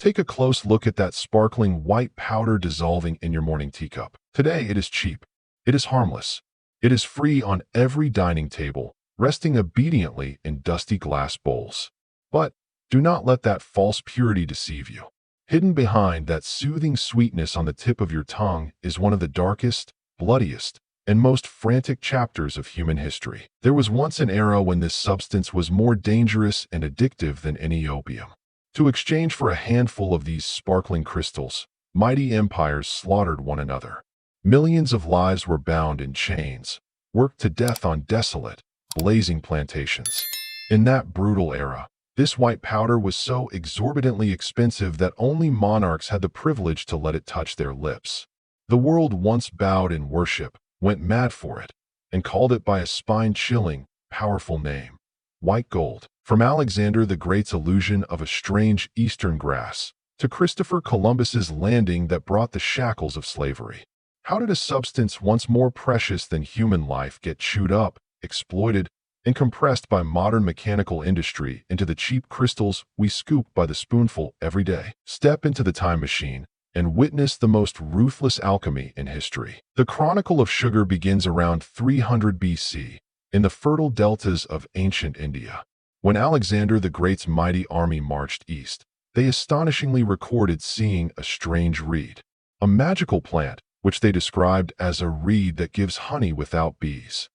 take a close look at that sparkling white powder dissolving in your morning teacup. Today it is cheap. It is harmless. It is free on every dining table, resting obediently in dusty glass bowls. But do not let that false purity deceive you. Hidden behind that soothing sweetness on the tip of your tongue is one of the darkest, bloodiest, and most frantic chapters of human history. There was once an era when this substance was more dangerous and addictive than any opium. To exchange for a handful of these sparkling crystals, mighty empires slaughtered one another. Millions of lives were bound in chains, worked to death on desolate, blazing plantations. In that brutal era, this white powder was so exorbitantly expensive that only monarchs had the privilege to let it touch their lips. The world once bowed in worship, went mad for it, and called it by a spine-chilling, powerful name: white gold. From Alexander the Great's illusion of a strange eastern grass, to Christopher Columbus's landing that brought the shackles of slavery. How did a substance once more precious than human life get chewed up, exploited, and compressed by modern mechanical industry into the cheap crystals we scoop by the spoonful every day? Step into the time machine and witness the most ruthless alchemy in history. The chronicle of sugar begins around 300 BC in the fertile deltas of ancient India. When Alexander the Great's mighty army marched east, they astonishingly recorded seeing a strange reed, a magical plant which they described as a reed that gives honey without bees.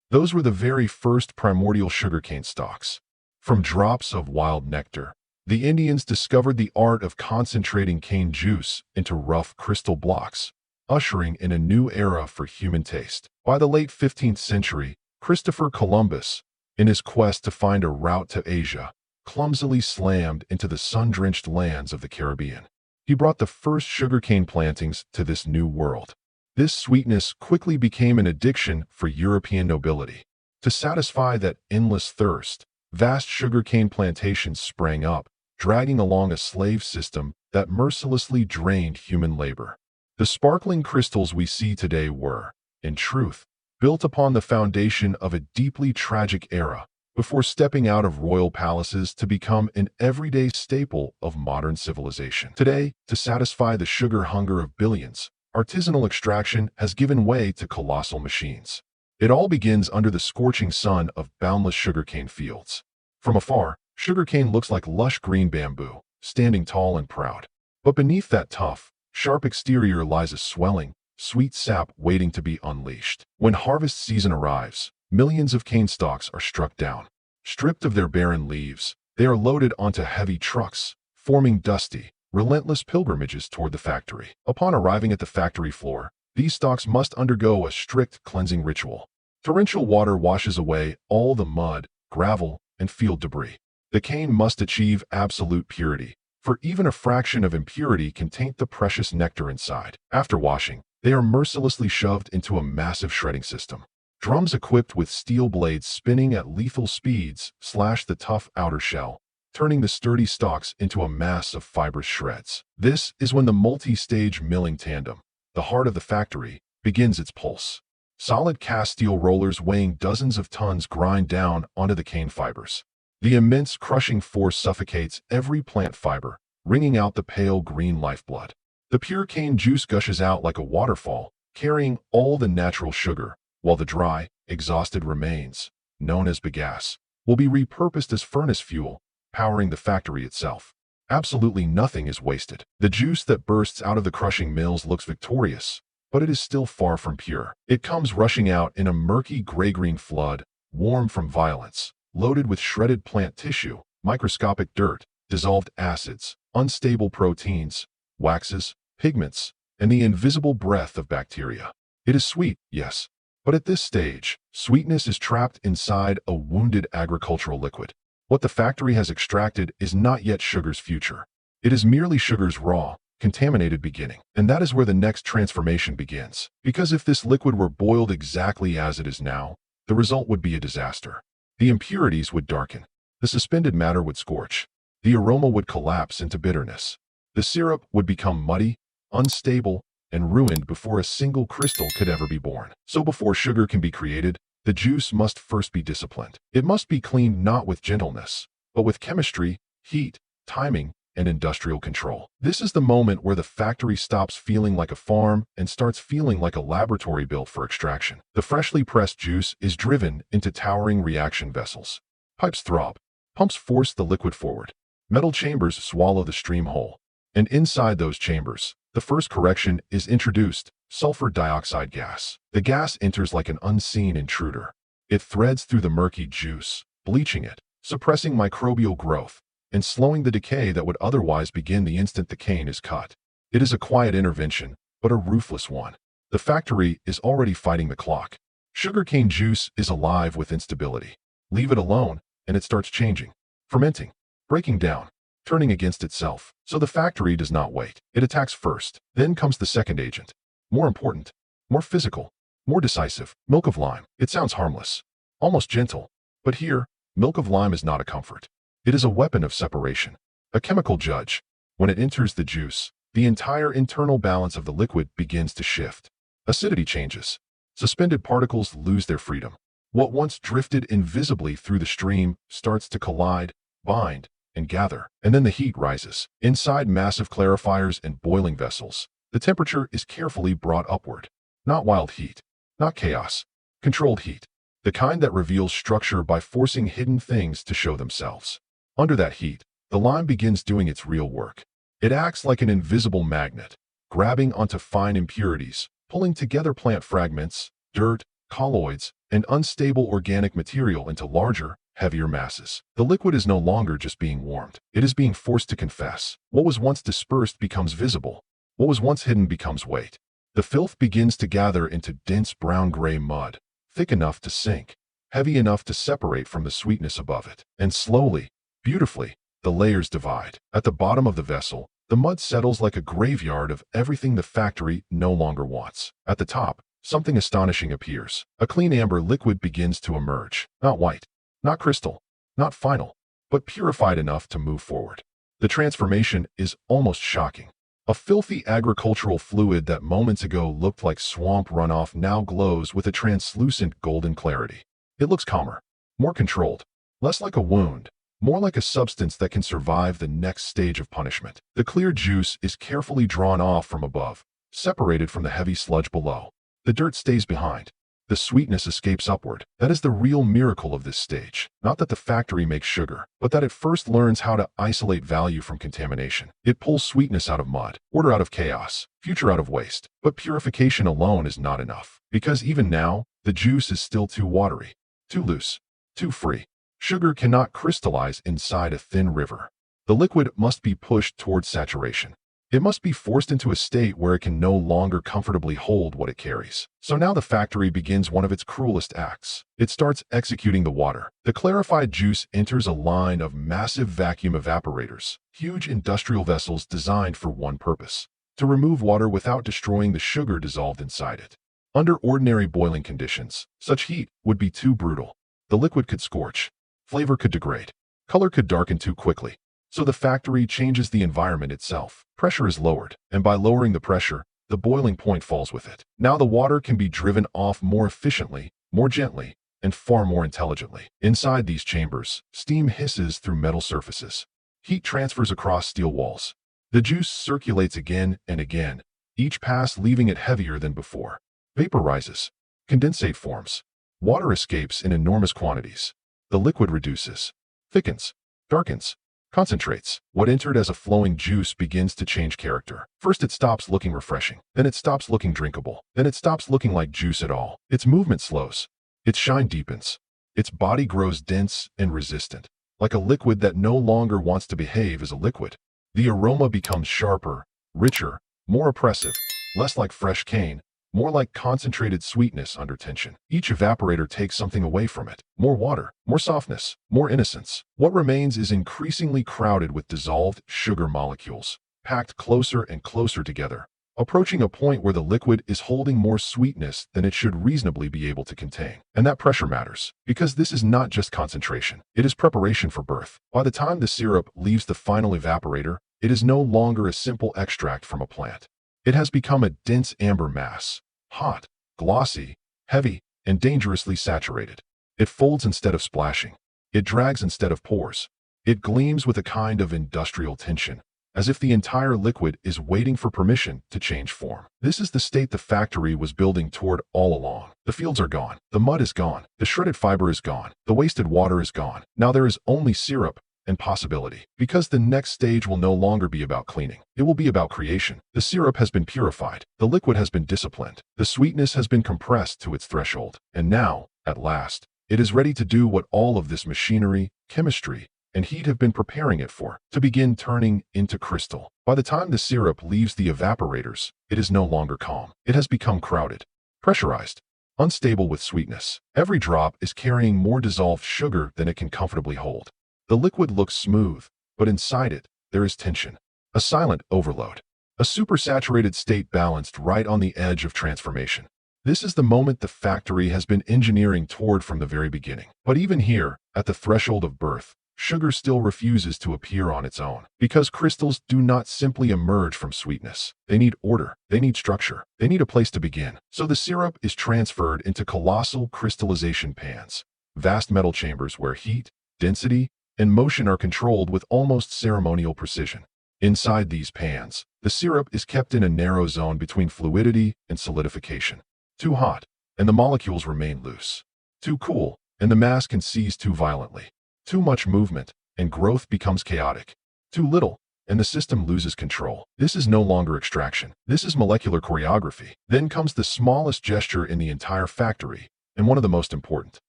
Those were the very first primordial sugarcane stalks. From drops of wild nectar, the Indians discovered the art of concentrating cane juice into rough crystal blocks, ushering in a new era for human taste. By the late 15th century, Christopher Columbus, in his quest to find a route to Asia, clumsily slammed into the sun-drenched lands of the Caribbean. He brought the first sugarcane plantings to this new world. This sweetness quickly became an addiction for European nobility. To satisfy that endless thirst, vast sugarcane plantations sprang up, dragging along a slave system that mercilessly drained human labor. The sparkling crystals we see today were, in truth, built upon the foundation of a deeply tragic era before stepping out of royal palaces to become an everyday staple of modern civilization. Today, to satisfy the sugar hunger of billions, artisanal extraction has given way to colossal machines. It all begins under the scorching sun of boundless sugarcane fields. From afar, sugarcane looks like lush green bamboo, standing tall and proud. But beneath that tough, sharp exterior lies a swelling, sweet sap waiting to be unleashed. When harvest season arrives, millions of cane stalks are struck down. Stripped of their barren leaves, they are loaded onto heavy trucks, forming dusty, relentless pilgrimages toward the factory. Upon arriving at the factory floor, these stalks must undergo a strict cleansing ritual. Torrential water washes away all the mud, gravel, and field debris. The cane must achieve absolute purity, for even a fraction of impurity can taint the precious nectar inside. After washing, they are mercilessly shoved into a massive shredding system. Drums equipped with steel blades spinning at lethal speeds slash the tough outer shell, turning the sturdy stalks into a mass of fibrous shreds. This is when the multi-stage milling tandem, the heart of the factory, begins its pulse. Solid cast steel rollers weighing dozens of tons grind down onto the cane fibers. The immense crushing force suffocates every plant fiber, wringing out the pale green lifeblood. The pure cane juice gushes out like a waterfall, carrying all the natural sugar, while the dry, exhausted remains, known as bagasse, will be repurposed as furnace fuel, powering the factory itself. Absolutely nothing is wasted. The juice that bursts out of the crushing mills looks victorious, but it is still far from pure. It comes rushing out in a murky gray-green flood, warm from violence, loaded with shredded plant tissue, microscopic dirt, dissolved acids, unstable proteins, waxes, pigments, and the invisible breath of bacteria. It is sweet, yes, but at this stage, sweetness is trapped inside a wounded agricultural liquid. What the factory has extracted is not yet sugar's future. It is merely sugar's raw, contaminated beginning. And that is where the next transformation begins. Because if this liquid were boiled exactly as it is now, the result would be a disaster. The impurities would darken. The suspended matter would scorch. The aroma would collapse into bitterness. The syrup would become muddy, unstable, and ruined before a single crystal could ever be born. So before sugar can be created, the juice must first be disciplined. It must be cleaned not with gentleness, but with chemistry, heat, timing, and industrial control. This is the moment where the factory stops feeling like a farm and starts feeling like a laboratory built for extraction. The freshly pressed juice is driven into towering reaction vessels. Pipes throb. Pumps force the liquid forward. Metal chambers swallow the stream whole. And inside those chambers, the first correction is introduced: sulfur dioxide gas. The gas enters like an unseen intruder. It threads through the murky juice, bleaching it, suppressing microbial growth, and slowing the decay that would otherwise begin the instant the cane is cut. It is a quiet intervention, but a ruthless one. The factory is already fighting the clock. Sugarcane juice is alive with instability. Leave it alone, and it starts changing, fermenting, breaking down, turning against itself. So the factory does not wait. It attacks first. Then comes the second agent. More important, more physical, more decisive. Milk of lime. It sounds harmless, almost gentle. But here, milk of lime is not a comfort. It is a weapon of separation, a chemical judge. When it enters the juice, the entire internal balance of the liquid begins to shift. Acidity changes. Suspended particles lose their freedom. What once drifted invisibly through the stream starts to collide, bind, and gather. And then the heat rises. Inside massive clarifiers and boiling vessels, the temperature is carefully brought upward. Not wild heat, not chaos, controlled heat. The kind that reveals structure by forcing hidden things to show themselves. Under that heat, the lime begins doing its real work. It acts like an invisible magnet, grabbing onto fine impurities, pulling together plant fragments, dirt, colloids, and unstable organic material into larger, heavier masses. The liquid is no longer just being warmed. It is being forced to confess. What was once dispersed becomes visible. What was once hidden becomes weight. The filth begins to gather into dense brown-gray mud, thick enough to sink, heavy enough to separate from the sweetness above it. And slowly, beautifully, the layers divide. At the bottom of the vessel, the mud settles like a graveyard of everything the factory no longer wants. At the top, something astonishing appears. A clean amber liquid begins to emerge. Not white, not crystal, not final, but purified enough to move forward. The transformation is almost shocking. A filthy agricultural fluid that moments ago looked like swamp runoff now glows with a translucent golden clarity. It looks calmer, more controlled, less like a wound, more like a substance that can survive the next stage of punishment. The clear juice is carefully drawn off from above, separated from the heavy sludge below. The dirt stays behind. The sweetness escapes upward. That is the real miracle of this stage. Not that the factory makes sugar, but that it first learns how to isolate value from contamination. It pulls sweetness out of mud, order out of chaos, future out of waste. But purification alone is not enough. Because even now, the juice is still too watery, too loose, too free. Sugar cannot crystallize inside a thin river. The liquid must be pushed towards saturation. It must be forced into a state where it can no longer comfortably hold what it carries. So now the factory begins one of its cruelest acts. It starts executing the water. The clarified juice enters a line of massive vacuum evaporators, huge industrial vessels designed for one purpose: to remove water without destroying the sugar dissolved inside it. Under ordinary boiling conditions, such heat would be too brutal. The liquid could scorch, flavor could degrade, color could darken too quickly. So the factory changes the environment itself. Pressure is lowered, and by lowering the pressure, the boiling point falls with it. Now the water can be driven off more efficiently, more gently, and far more intelligently. Inside these chambers, steam hisses through metal surfaces. Heat transfers across steel walls. The juice circulates again and again, each pass leaving it heavier than before. Vapor rises. Condensate forms. Water escapes in enormous quantities. The liquid reduces, thickens, darkens, concentrates. What entered as a flowing juice begins to change character. First it stops looking refreshing, then it stops looking drinkable, then it stops looking like juice at all. Its movement slows, its shine deepens, its body grows dense and resistant, like a liquid that no longer wants to behave as a liquid. The aroma becomes sharper, richer, more oppressive, less like fresh cane, more like concentrated sweetness under tension. Each evaporator takes something away from it. More water, more softness, more innocence. What remains is increasingly crowded with dissolved sugar molecules, packed closer and closer together, approaching a point where the liquid is holding more sweetness than it should reasonably be able to contain. And that pressure matters, because this is not just concentration. It is preparation for birth. By the time the syrup leaves the final evaporator, it is no longer a simple extract from a plant. It has become a dense amber mass, hot, glossy, heavy, and dangerously saturated. It folds instead of splashing. It drags instead of pours. It gleams with a kind of industrial tension, as if the entire liquid is waiting for permission to change form. This is the state the factory was building toward all along. The fields are gone. The mud is gone. The shredded fiber is gone. The wasted water is gone. Now there is only syrup and possibility. Because the next stage will no longer be about cleaning. It will be about creation. The syrup has been purified. The liquid has been disciplined. The sweetness has been compressed to its threshold. And now, at last, it is ready to do what all of this machinery, chemistry, and heat have been preparing it for, to begin turning into crystal. By the time the syrup leaves the evaporators, it is no longer calm. It has become crowded, pressurized, unstable with sweetness. Every drop is carrying more dissolved sugar than it can comfortably hold. The liquid looks smooth, but inside it, there is tension, a silent overload, a supersaturated state balanced right on the edge of transformation. This is the moment the factory has been engineering toward from the very beginning. But even here, at the threshold of birth, sugar still refuses to appear on its own, because crystals do not simply emerge from sweetness. They need order, they need structure, they need a place to begin. So the syrup is transferred into colossal crystallization pans, vast metal chambers where heat, density, and motion are controlled with almost ceremonial precision. Inside these pans, the syrup is kept in a narrow zone between fluidity and solidification. Too hot, and the molecules remain loose. Too cool, and the mass can seize too violently. Too much movement, and growth becomes chaotic. Too little, and the system loses control. This is no longer extraction. This is molecular choreography. Then comes the smallest gesture in the entire factory, and one of the most important.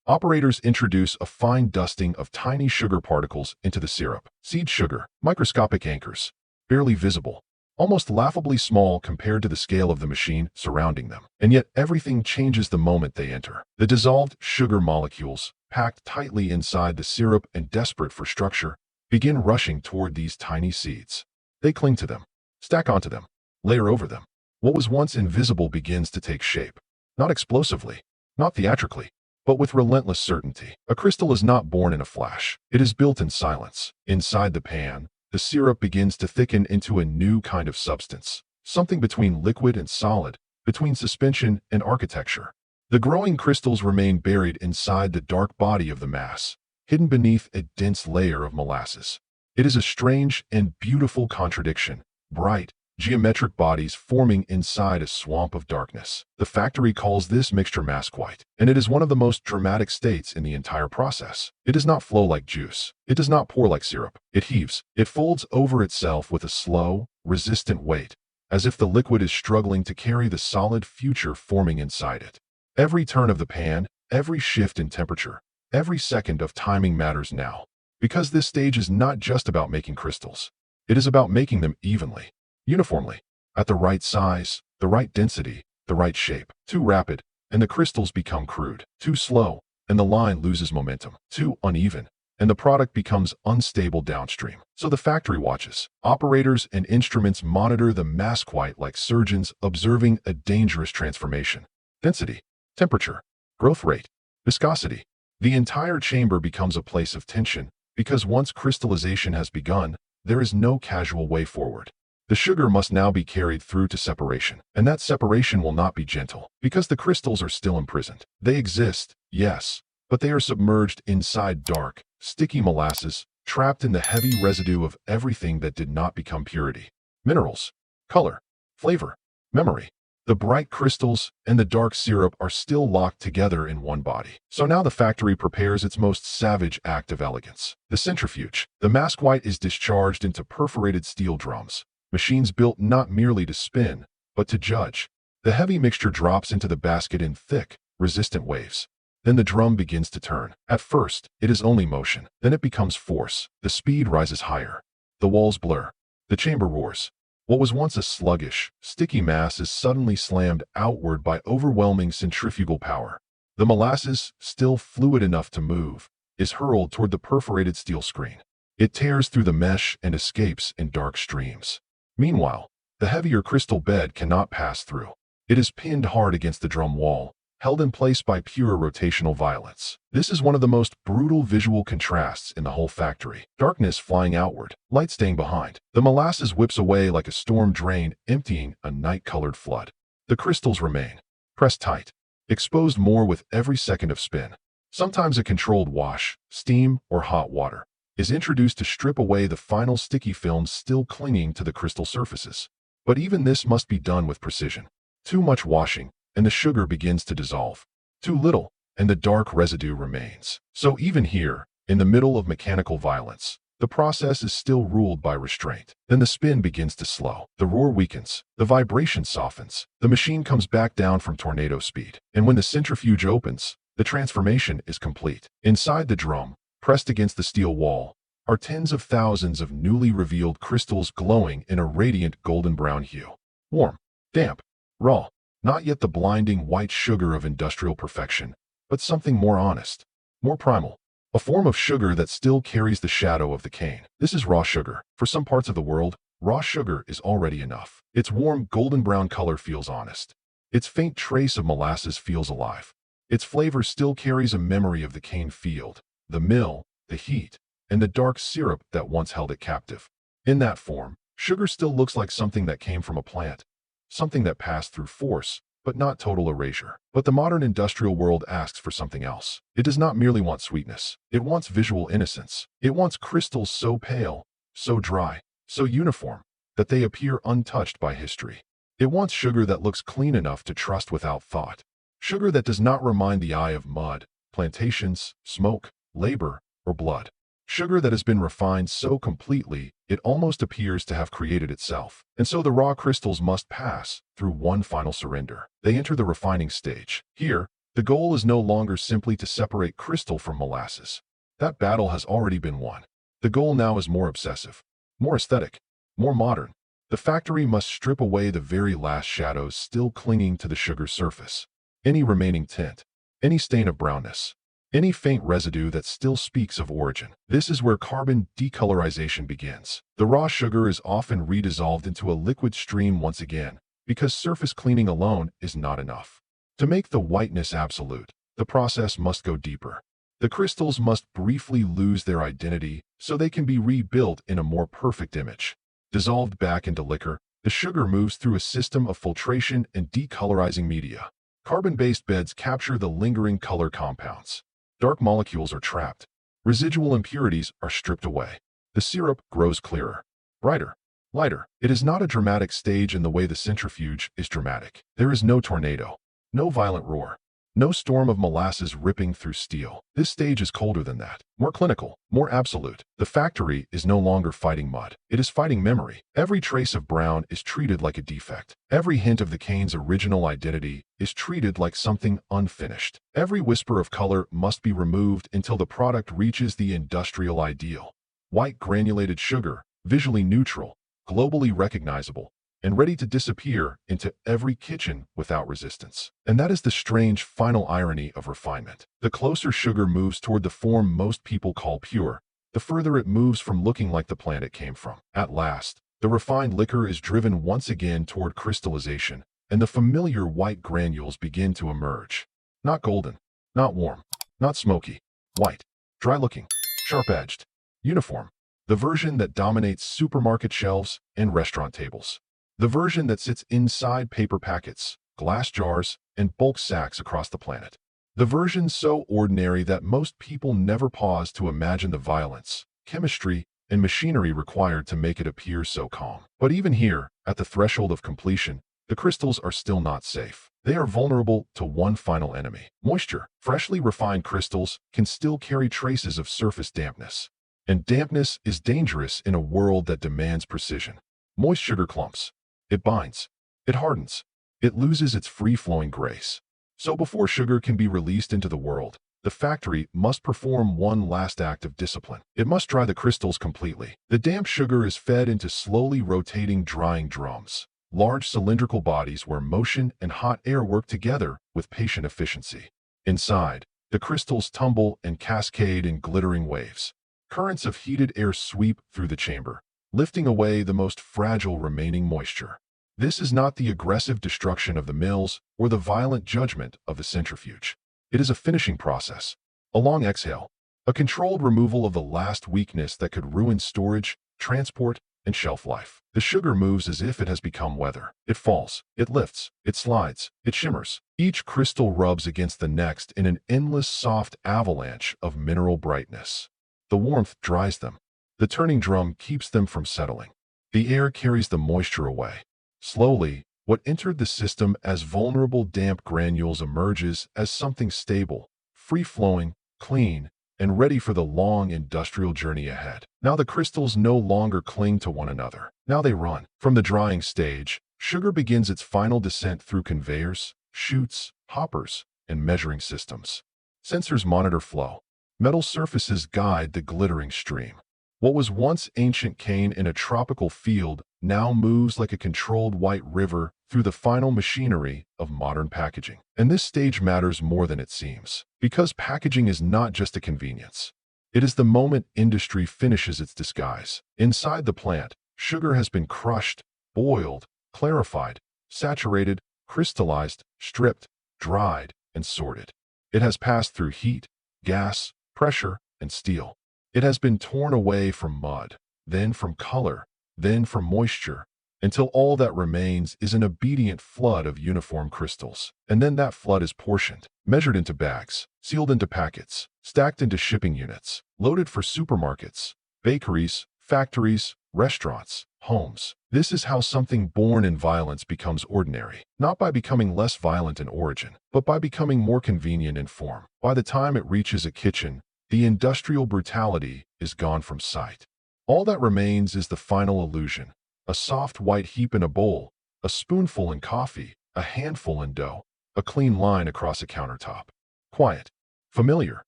Operators introduce a fine dusting of tiny sugar particles into the syrup. Seed sugar, microscopic anchors, barely visible, almost laughably small compared to the scale of the machine surrounding them. And yet everything changes the moment they enter. The dissolved sugar molecules, packed tightly inside the syrup and desperate for structure, begin rushing toward these tiny seeds. They cling to them, stack onto them, layer over them. What was once invisible begins to take shape. Not explosively, not theatrically, but with relentless certainty. A crystal is not born in a flash. It is built in silence. Inside the pan, the syrup begins to thicken into a new kind of substance, something between liquid and solid, between suspension and architecture. The growing crystals remain buried inside the dark body of the mass, hidden beneath a dense layer of molasses. It is a strange and beautiful contradiction, bright, geometric bodies forming inside a swamp of darkness. The factory calls this mixture mask white, and it is one of the most dramatic states in the entire process. It does not flow like juice. It does not pour like syrup. It heaves. It folds over itself with a slow, resistant weight, as if the liquid is struggling to carry the solid future forming inside it. Every turn of the pan, every shift in temperature, every second of timing matters now, because this stage is not just about making crystals. It is about making them evenly, uniformly, at the right size, the right density, the right shape. Too rapid, and the crystals become crude. Too slow, and the line loses momentum. Too uneven, and the product becomes unstable downstream. So the factory watches. Operators and instruments monitor the mask white like surgeons observing a dangerous transformation. Density, temperature, growth rate, viscosity. The entire chamber becomes a place of tension, because once crystallization has begun, there is no casual way forward. The sugar must now be carried through to separation, and that separation will not be gentle, because the crystals are still imprisoned. They exist, yes, but they are submerged inside dark, sticky molasses, trapped in the heavy residue of everything that did not become purity. Minerals, color, flavor, memory. The bright crystals and the dark syrup are still locked together in one body. So now the factory prepares its most savage act of elegance. The centrifuge. The mask white is discharged into perforated steel drums, machines built not merely to spin, but to judge. The heavy mixture drops into the basket in thick, resistant waves. Then the drum begins to turn. At first, it is only motion. Then it becomes force. The speed rises higher. The walls blur. The chamber roars. What was once a sluggish, sticky mass is suddenly slammed outward by overwhelming centrifugal power. The molasses, still fluid enough to move, is hurled toward the perforated steel screen. It tears through the mesh and escapes in dark streams. Meanwhile, the heavier crystal bed cannot pass through. It is pinned hard against the drum wall, held in place by pure rotational violence. This is one of the most brutal visual contrasts in the whole factory. Darkness flying outward, light staying behind. The molasses whips away like a storm drain, emptying a night-colored flood. The crystals remain, pressed tight, exposed more with every second of spin. Sometimes a controlled wash, steam, or hot water. is introduced to strip away the final sticky films still clinging to the crystal surfaces. But even this must be done with precision. Too much washing, and the sugar begins to dissolve. Too little, and the dark residue remains. So even here, in the middle of mechanical violence, the process is still ruled by restraint. Then the spin begins to slow. The roar weakens. The vibration softens. The machine comes back down from tornado speed. And when the centrifuge opens, the transformation is complete. Inside the drum, pressed against the steel wall, are tens of thousands of newly revealed crystals glowing in a radiant golden brown hue. Warm, damp, raw. Not yet the blinding white sugar of industrial perfection, but something more honest, more primal. A form of sugar that still carries the shadow of the cane. This is raw sugar. For some parts of the world, raw sugar is already enough. Its warm golden brown color feels honest. Its faint trace of molasses feels alive. Its flavor still carries a memory of the cane field, the mill, the heat, and the dark syrup that once held it captive. In that form, sugar still looks like something that came from a plant, something that passed through force, but not total erasure. But the modern industrial world asks for something else. It does not merely want sweetness. It wants visual innocence. It wants crystals so pale, so dry, so uniform, that they appear untouched by history. It wants sugar that looks clean enough to trust without thought. Sugar that does not remind the eye of mud, plantations, smoke, labor, or blood. Sugar that has been refined so completely, it almost appears to have created itself. And so the raw crystals must pass through one final surrender. They enter the refining stage. Here, the goal is no longer simply to separate crystal from molasses. That battle has already been won. The goal now is more obsessive, more aesthetic, more modern. The factory must strip away the very last shadows still clinging to the sugar surface. Any remaining tint, any stain of brownness, any faint residue that still speaks of origin. This is where carbon decolorization begins. The raw sugar is often redissolved into a liquid stream once again, because surface cleaning alone is not enough. To make the whiteness absolute, the process must go deeper. The crystals must briefly lose their identity so they can be rebuilt in a more perfect image. Dissolved back into liquor, the sugar moves through a system of filtration and decolorizing media. Carbon-based beds capture the lingering color compounds. Dark molecules are trapped. Residual impurities are stripped away. The syrup grows clearer, brighter, lighter. It is not a dramatic stage in the way the centrifuge is dramatic. There is no tornado, no violent roar, no storm of molasses ripping through steel. This stage is colder than that, more clinical, more absolute. The factory is no longer fighting mud. It is fighting memory. Every trace of brown is treated like a defect. Every hint of the cane's original identity is treated like something unfinished. Every whisper of color must be removed until the product reaches the industrial ideal. White granulated sugar, visually neutral, globally recognizable, and ready to disappear into every kitchen without resistance. And that is the strange final irony of refinement. The closer sugar moves toward the form most people call pure, the further it moves from looking like the plant it came from. At last, the refined liquor is driven once again toward crystallization, and the familiar white granules begin to emerge. Not golden, not warm, not smoky, white, dry-looking, sharp-edged, uniform. The version that dominates supermarket shelves and restaurant tables. The version that sits inside paper packets, glass jars, and bulk sacks across the planet. The version so ordinary that most people never pause to imagine the violence, chemistry, and machinery required to make it appear so calm. But even here, at the threshold of completion, the crystals are still not safe. They are vulnerable to one final enemy. Moisture. Freshly refined crystals can still carry traces of surface dampness. And dampness is dangerous in a world that demands precision. Moist sugar clumps. It binds. It hardens. It loses its free-flowing grace. So before sugar can be released into the world, the factory must perform one last act of discipline. It must dry the crystals completely. The damp sugar is fed into slowly rotating drying drums, large cylindrical bodies where motion and hot air work together with patient efficiency. Inside, the crystals tumble and cascade in glittering waves. Currents of heated air sweep through the chamber, lifting away the most fragile remaining moisture. This is not the aggressive destruction of the mills or the violent judgment of the centrifuge. It is a finishing process, a long exhale, a controlled removal of the last weakness that could ruin storage, transport, and shelf life. The sugar moves as if it has become weather. It falls, it lifts, it slides, it shimmers. Each crystal rubs against the next in an endless soft avalanche of mineral brightness. The warmth dries them. The turning drum keeps them from settling. The air carries the moisture away. Slowly, what entered the system as vulnerable damp granules emerges as something stable, free-flowing, clean, and ready for the long industrial journey ahead. Now the crystals no longer cling to one another. Now they run. From the drying stage, sugar begins its final descent through conveyors, chutes, hoppers, and measuring systems. Sensors monitor flow. Metal surfaces guide the glittering stream. What was once ancient cane in a tropical field now moves like a controlled white river through the final machinery of modern packaging. And this stage matters more than it seems, because packaging is not just a convenience. It is the moment industry finishes its disguise. Inside the plant, sugar has been crushed, boiled, clarified, saturated, crystallized, stripped, dried, and sorted. It has passed through heat, gas, pressure, and steel. It has been torn away from mud, then from color, then from moisture, until all that remains is an obedient flood of uniform crystals. And then that flood is portioned, measured into bags, sealed into packets, stacked into shipping units, loaded for supermarkets, bakeries, factories, restaurants, homes. This is how something born in violence becomes ordinary, not by becoming less violent in origin, but by becoming more convenient in form. By the time it reaches a kitchen, the industrial brutality is gone from sight. All that remains is the final illusion: a soft white heap in a bowl, a spoonful in coffee, a handful in dough, a clean line across a countertop. Quiet, familiar,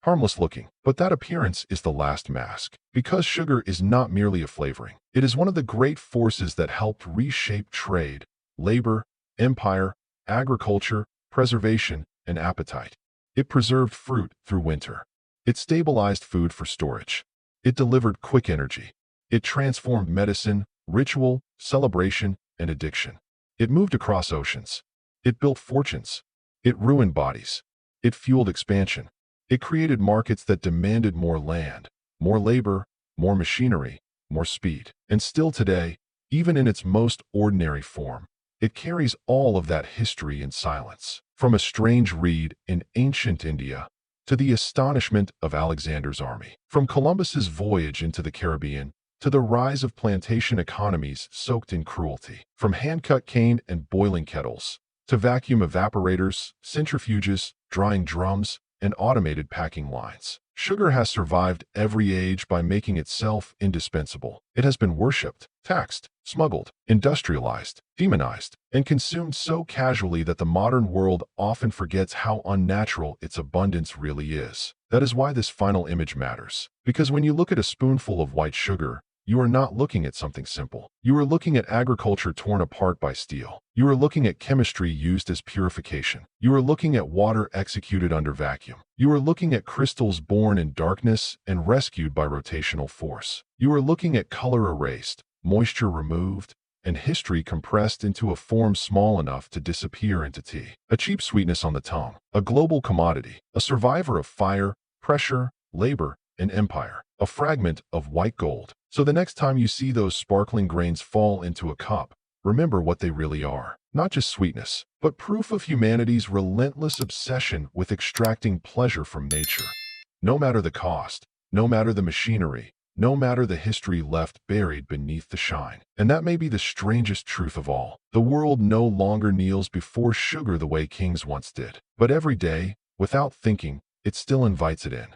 harmless looking, but that appearance is the last mask. Because sugar is not merely a flavoring. It is one of the great forces that helped reshape trade, labor, empire, agriculture, preservation, and appetite. It preserved fruit through winter. It stabilized food for storage. It delivered quick energy. It transformed medicine, ritual, celebration, and addiction. It moved across oceans. It built fortunes. It ruined bodies. It fueled expansion. It created markets that demanded more land, more labor, more machinery, more speed. And still today, even in its most ordinary form, it carries all of that history in silence. From a strange reed in ancient India to the astonishment of Alexander's army. From Columbus's voyage into the Caribbean to the rise of plantation economies soaked in cruelty. From hand-cut cane and boiling kettles to vacuum evaporators, centrifuges, drying drums, and automated packing lines. Sugar has survived every age by making itself indispensable. It has been worshipped, taxed, smuggled, industrialized, demonized, and consumed so casually that the modern world often forgets how unnatural its abundance really is. That is why this final image matters. Because when you look at a spoonful of white sugar, you are not looking at something simple. You are looking at agriculture torn apart by steel. You are looking at chemistry used as purification. You are looking at water executed under vacuum. You are looking at crystals born in darkness and rescued by rotational force. You are looking at color erased, moisture removed, and history compressed into a form small enough to disappear into tea. A cheap sweetness on the tongue, a global commodity, a survivor of fire, pressure, labor, and empire, a fragment of white gold. So the next time you see those sparkling grains fall into a cup, remember what they really are. Not just sweetness, but proof of humanity's relentless obsession with extracting pleasure from nature. No matter the cost, no matter the machinery, no matter the history left buried beneath the shine. And that may be the strangest truth of all. The world no longer kneels before sugar the way kings once did. But every day, without thinking, it still invites it in.